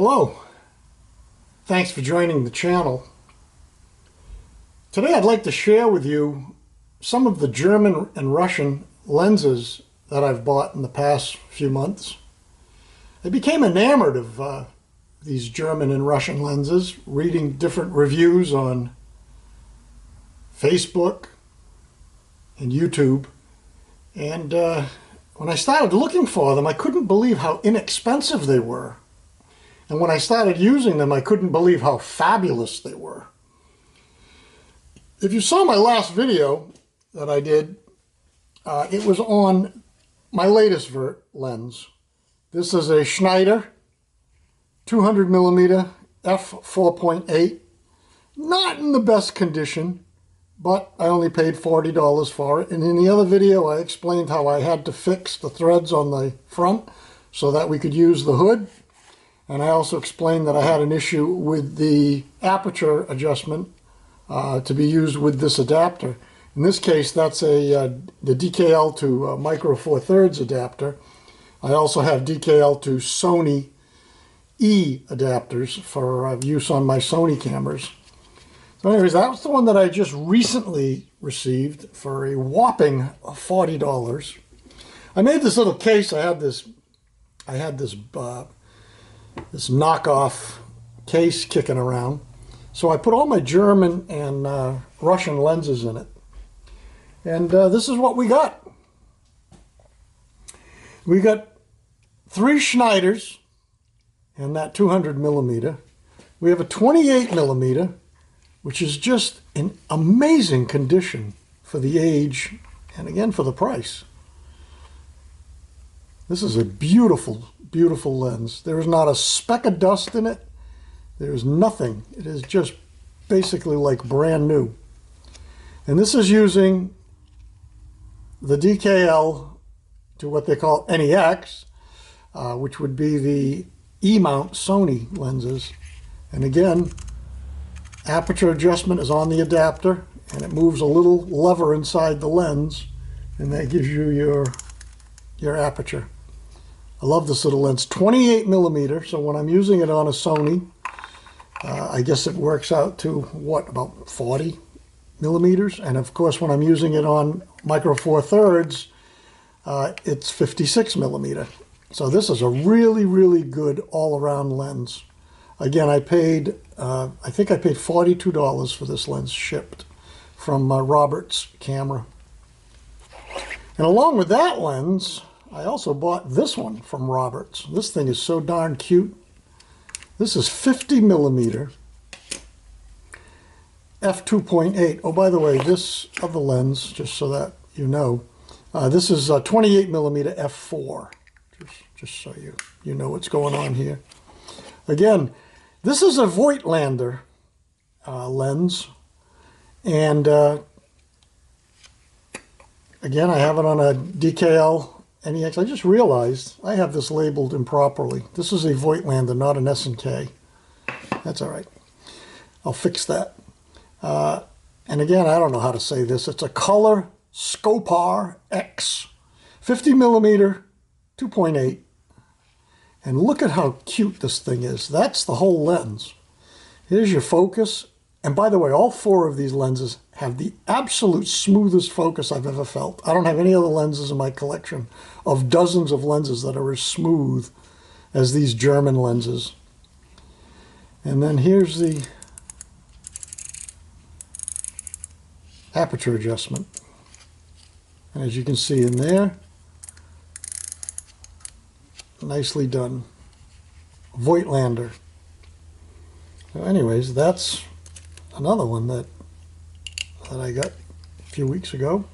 Hello, thanks for joining the channel. Today I'd like to share with you some of the German and Russian lenses that I've bought in the past few months. I became enamored of these German and Russian lenses, reading different reviews on Facebook and YouTube. And when I started looking for them, I couldn't believe how inexpensive they were. And when I started using them, I couldn't believe how fabulous they were. If you saw my last video that I did, it was on my latest vert lens. This is a Schneider 200mm f4.8. Not in the best condition, but I only paid $40 for it. And in the other video, I explained how I had to fix the threads on the front so that we could use the hood. And I also explained that I had an issue with the aperture adjustment to be used with this adapter. In this case, that's the DKL to Micro Four Thirds adapter. I also have DKL to Sony E adapters for use on my Sony cameras. So anyways, that was the one that I just recently received for a whopping $40. I made this little case. I had this knockoff case kicking around. So I put all my German and Russian lenses in it. And this is what we got. We got 3 Schneiders and that 200mm. We have a 28mm, which is just in amazing condition for the age and again for the price. This is a beautiful, beautiful lens. There is not a speck of dust in it. There is nothing. It is just basically like brand new. And this is using the DKL to what they call NEX, which would be the E-mount Sony lenses. And again, aperture adjustment is on the adapter, and it moves a little lever inside the lens, and that gives you your aperture. I love this little lens, 28mm, so when I'm using it on a Sony, I guess it works out to, what, about 40mm? And of course, when I'm using it on Micro Four Thirds, it's 56mm. So this is a really, really good all-around lens. Again, I paid, I think I paid $42 for this lens shipped from Robert's Camera. And along with that lens, I also bought this one from Roberts. This thing is so darn cute. This is 50mm f2.8. Oh, by the way, this other lens, just so that you know, this is 28mm f4. Just so you know what's going on here. Again, this is a Voigtlander lens, and again, I have it on a DKL NEX. I just realized I have this labeled improperly. This is a Voigtlander, not an S&K. That's all right. I'll fix that. And again, I don't know how to say this. It's a Color Skopar X, 50mm, 2.8. And look at how cute this thing is. That's the whole lens. Here's your focus. And by the way, all 4 of these lenses have the absolute smoothest focus I've ever felt. I don't have any other lenses in my collection of dozens of lenses that are as smooth as these German lenses. And then here's the aperture adjustment. And as you can see in there, nicely done. Voigtlander. So anyways, that's another one that I got a few weeks ago.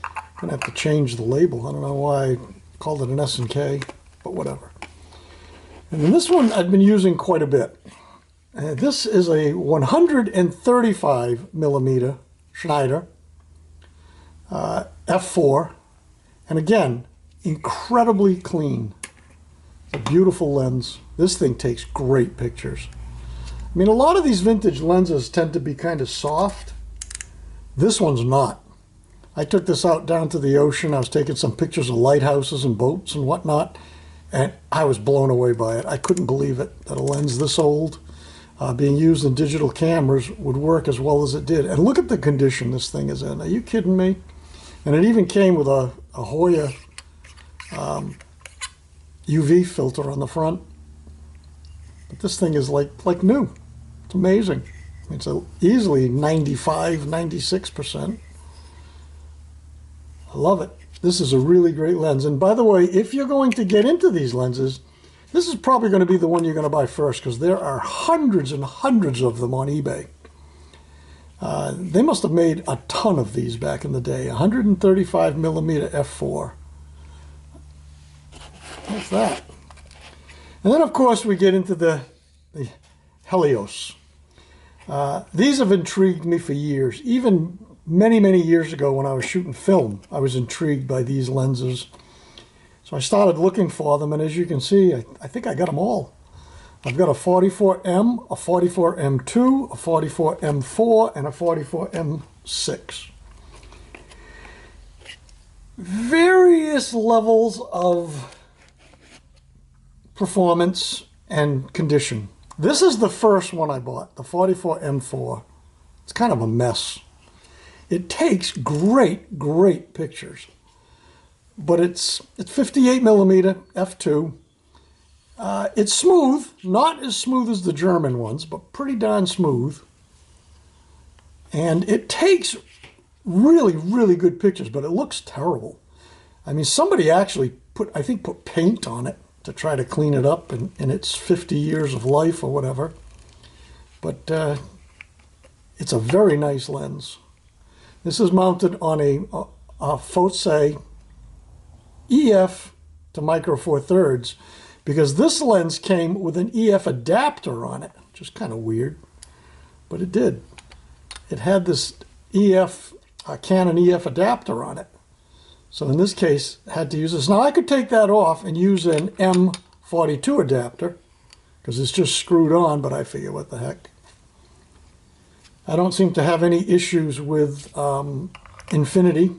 I'm gonna have to change the label. I don't know why I called it an S&K, but whatever. And then this one I've been using quite a bit. This is a 135mm Schneider f4, and again, incredibly clean. It's a beautiful lens. This thing takes great pictures. I mean, a lot of these vintage lenses tend to be kind of soft. This one's not. I took this out down to the ocean. I was taking some pictures of lighthouses and boats and whatnot, And I was blown away by it. I couldn't believe it, that a lens this old, being used in digital cameras, would work as well as it did. And look at the condition this thing is in. Are you kidding me? And it even came with a Hoya UV filter on the front. But this thing is like new. It's amazing. It's easily 95, 96%. I love it. This is a really great lens. And by the way, if you're going to get into these lenses, this is probably going to be the one you're going to buy first, because there are hundreds and hundreds of them on eBay. They must have made a ton of these back in the day. 135 millimeter f4. What's that? And then, of course, we get into the Helios. These have intrigued me for years. Even many, many years ago when I was shooting film, I was intrigued by these lenses. So I started looking for them, and as you can see, I think I got them all. I've got a 44M, a 44M2, a 44M4, and a 44M6. Various levels of performance and condition. This is the first one I bought, the 44M4. It's kind of a mess. It takes great, great pictures, but it's 58 millimeter f2. It's smooth, not as smooth as the German ones, but pretty darn smooth. And it takes really, really good pictures, but it looks terrible. I mean, somebody actually put paint on it to try to clean it up in its 50 years of life or whatever. But it's a very nice lens. This is mounted on a Focus EF to micro four thirds, because this lens came with an EF adapter on it, which is kind of weird, but it did. It had this Canon EF adapter on it. So in this case, I had to use this. Now I could take that off and use an M42 adapter, because it's just screwed on, but I figure, what the heck. I don't seem to have any issues with infinity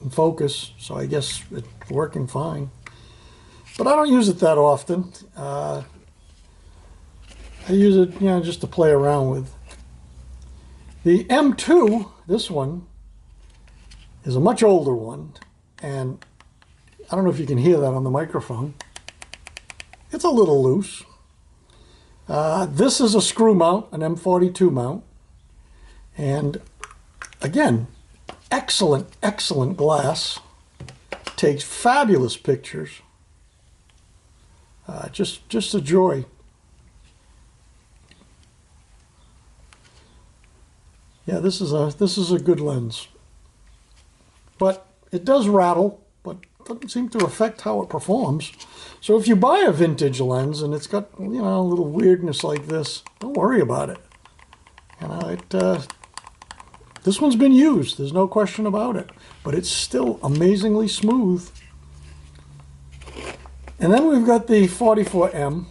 and focus, so I guess it's working fine. But I don't use it that often. I use it, just to play around with. The M2, this one, is a much older one, and I don't know if you can hear that on the microphone. It's a little loose. This is a screw mount, an M42 mount. And again, excellent, excellent glass. Takes fabulous pictures. Just a joy. Yeah, this is a good lens. But it does rattle, but doesn't seem to affect how it performs. So if you buy a vintage lens and it's got, a little weirdness like this, don't worry about it. This one's been used, there's no question about it, but it's still amazingly smooth. And then we've got the 44M.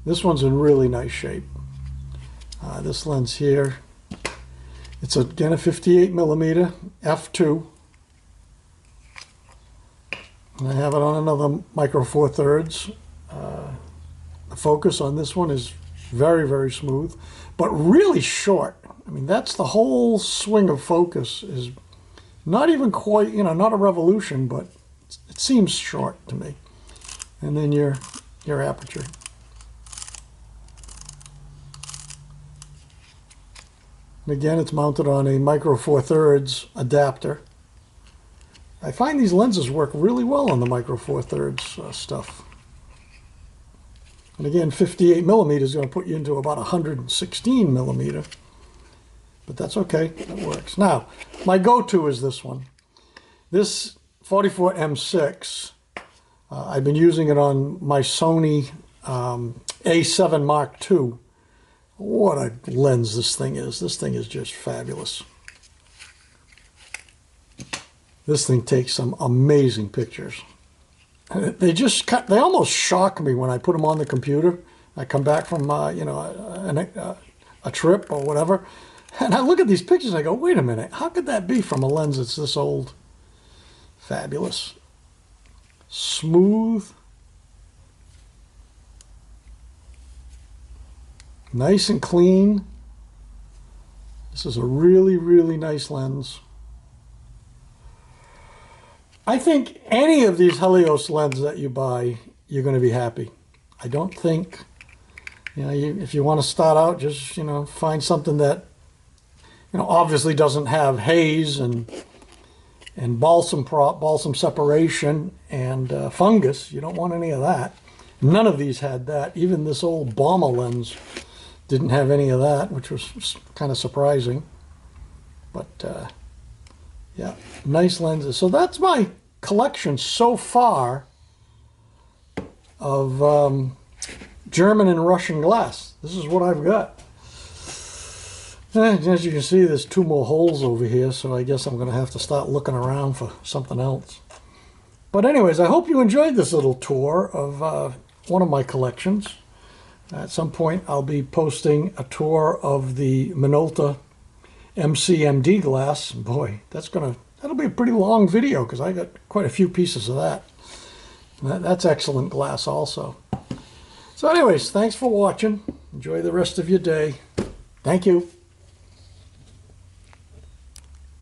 This one's in really nice shape. This lens here, it's again a 58 millimeter f2. And I have it on another micro four thirds. The focus on this one is very, very smooth, but really short. I mean, that's the whole swing of focus, is not even quite, not a revolution, but it seems short to me. And then your aperture. And again, it's mounted on a micro four thirds adapter. I find these lenses work really well on the micro four thirds stuff. And again, 58 millimeter is going to put you into about 116 millimeter. But that's okay, that works. Now, my go-to is this one. This 44M6, I've been using it on my Sony A7 Mark II. What a lens this thing is. This thing is just fabulous. This thing takes some amazing pictures. They almost shock me when I put them on the computer. I come back from, a trip or whatever, and I look at these pictures and I go, wait a minute, how could that be from a lens that's this old? Fabulous. Smooth. Nice and clean. This is a really, really nice lens. I think any of these Helios lenses that you buy, you're going to be happy. I don't think, if you want to start out, just, find something that, obviously doesn't have haze and balsam separation and fungus. You don't want any of that. None of these had that. Even this old Balmer lens didn't have any of that, which was kind of surprising. But yeah, nice lenses. So that's my collection so far of German and Russian glass. This is what I've got. As you can see, there's 2 more holes over here, so I guess I'm going to have to start looking around for something else. But anyways, I hope you enjoyed this little tour of one of my collections. At some point, I'll be posting a tour of the Minolta MCMD glass. Boy, that'll be a pretty long video because I got quite a few pieces of that. That's excellent glass also. So anyways, thanks for watching. Enjoy the rest of your day. Thank you.